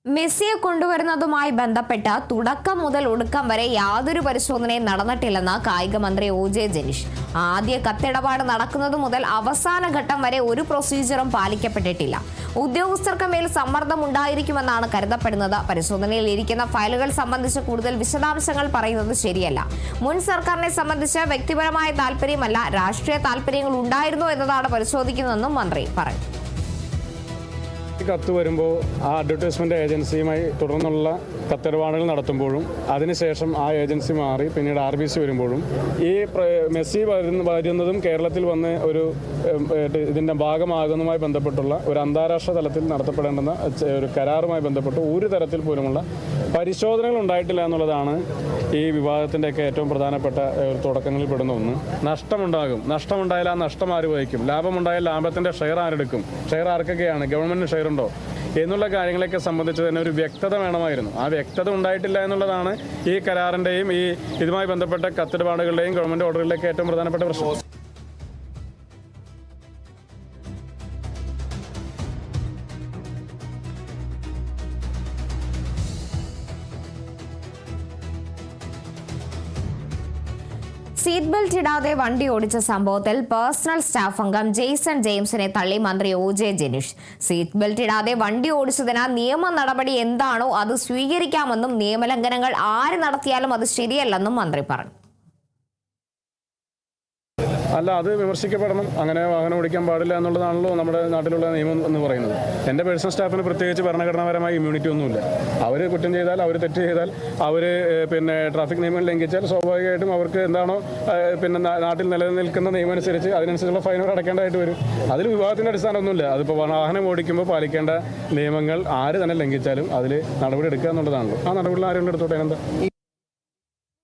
മെസ്സിയെ കൊണ്ടുവരുന്നതുമായി ബന്ധപ്പെട്ട് തുടക്കം മുതൽ ഒടുക്കം വരെ യാതൊരു പരിശോധനയും നടന്നിട്ടില്ലെന്ന് കായിക മന്ത്രി ഒ.ജെ. ജനീഷ്. ആദ്യ കത്തിടപാട് നടക്കുന്നത് മുതൽ അവസാന ഘട്ടം വരെ ഒരു പ്രൊസീജിയറും പാലിക്കപ്പെട്ടിട്ടില്ല. ഉദ്യോഗസ്ഥർക്ക് മേൽ സമ്മർദ്ദം ഉണ്ടായിരിക്കുമെന്നാണ് കരുതപ്പെടുന്നത്. പരിശോധനയിൽ ഇരിക്കുന്ന ഫയലുകൾ സംബന്ധിച്ച് കൂടുതൽ വിശദാംശങ്ങൾ പറയുന്നത് ശരിയല്ല. മുൻ സർക്കാരിനെ സംബന്ധിച്ച് വ്യക്തിപരമായ താല്പര്യമല്ല, രാഷ്ട്രീയ താല്പര്യങ്ങൾ ഉണ്ടായിരുന്നോ എന്നതാണ് പരിശോധിക്കുന്നതെന്നും മന്ത്രി പറഞ്ഞു. കത്ത് വരുമ്പോൾ ആ അഡ്വർടൈസ്മെൻ്റ് ഏജൻസിയുമായി തുടർന്നുള്ള കത്തിടപാടുകൾ നടത്തുമ്പോഴും അതിനുശേഷം ആ ഏജൻസി മാറി പിന്നീട് RBC വരുമ്പോഴും ഈ മെസ്സി വരുന്നതും കേരളത്തിൽ വന്ന് ഒരു ഇതിൻ്റെ ഭാഗമാകുന്നതുമായി ബന്ധപ്പെട്ടുള്ള ഒരു അന്താരാഷ്ട്ര തലത്തിൽ നടത്തപ്പെടേണ്ടുന്ന ഒരു കരാറുമായി ബന്ധപ്പെട്ട് ഒരു തരത്തിൽ പോലുമുള്ള പരിശോധനകൾ ഉണ്ടായിട്ടില്ല എന്നുള്ളതാണ് ഈ വിവാദത്തിൻ്റെയൊക്കെ ഏറ്റവും പ്രധാനപ്പെട്ട തുടക്കങ്ങളിൽ പെടുന്ന ഒന്ന്. നഷ്ടമുണ്ടായാൽ ആ നഷ്ടം ആര് വഹിക്കും, ലാഭമുണ്ടായാൽ ലാഭത്തിൻ്റെ ഷെയർ ആരെടുക്കും, ഷെയർ ആർക്കൊക്കെയാണ്, ഗവൺമെൻറ്റിന് ഷെയർ ഉണ്ടോ എന്നുള്ള കാര്യങ്ങളൊക്കെ സംബന്ധിച്ച് തന്നെ ഒരു വ്യക്തത വേണമായിരുന്നു. ആ വ്യക്തത ഉണ്ടായിട്ടില്ല എന്നുള്ളതാണ് ഈ കരാറിൻ്റെയും ഈ ഇതുമായി ബന്ധപ്പെട്ട കത്തിടപാടുകളുടെയും ഗവൺമെൻറ് ഓർഡറുകളിലേക്ക് ഏറ്റവും പ്രധാനപ്പെട്ട പ്രശ്നം. സീറ്റ് ബെൽറ്റ് ഇടാതെ വണ്ടി ഓടിച്ച സംഭവത്തിൽ പേഴ്സണൽ സ്റ്റാഫ് അംഗം ജെയ്സൺ ജെയിംസിനെ തള്ളി മന്ത്രി ഒ.ജെ. ജനീഷ്. സീറ്റ് ബെൽറ്റ് ഇടാതെ വണ്ടി ഓടിച്ചതിന് നിയമ നടപടി എന്താണോ അത് സ്വീകരിക്കാമെന്നും നിയമലംഘനങ്ങൾ ആര് നടത്തിയാലും അത് ശരിയല്ലെന്നും മന്ത്രി പറഞ്ഞു. അല്ല, അത് വിമർശിക്കപ്പെടണം. അങ്ങനെ വാഹനം ഓടിക്കാൻ പാടില്ല എന്നുള്ളതാണല്ലോ നമ്മുടെ നാട്ടിലുള്ള നിയമം എന്ന് പറയുന്നത്. എൻ്റെ പേഴ്സണൽ സ്റ്റാഫിന് പ്രത്യേകിച്ച് ഭരണഘടനാപരമായ ഇമ്മ്യൂണിറ്റി ഒന്നുമില്ല. അവർ കുറ്റം ചെയ്താൽ, അവർ തെറ്റ് ചെയ്താൽ, അവർ ട്രാഫിക് നിയമം ലംഘിച്ചാൽ സ്വാഭാവികമായിട്ടും അവർക്ക് എന്താണോ നാട്ടിൽ നിലനിൽക്കുന്ന നിയമം അനുസരിച്ച് അതിനനുസരിച്ചുള്ള ഫൈനുകൾ അടയ്ക്കേണ്ടതായിട്ട് വരും. അതിൽ വിവാദത്തിൻ്റെ അടിസ്ഥാനമൊന്നുമില്ല. അതിപ്പോൾ വാഹനം ഓടിക്കുമ്പോൾ പാലിക്കേണ്ട നിയമങ്ങൾ ആര് തന്നെ ലംഘിച്ചാലും അതിൽ നടപടി എടുക്കുക എന്നുള്ളതാണല്ലോ. ആ നടപടികൾ ആരെങ്കിലും എടുത്തോട്ടെ. എന്താ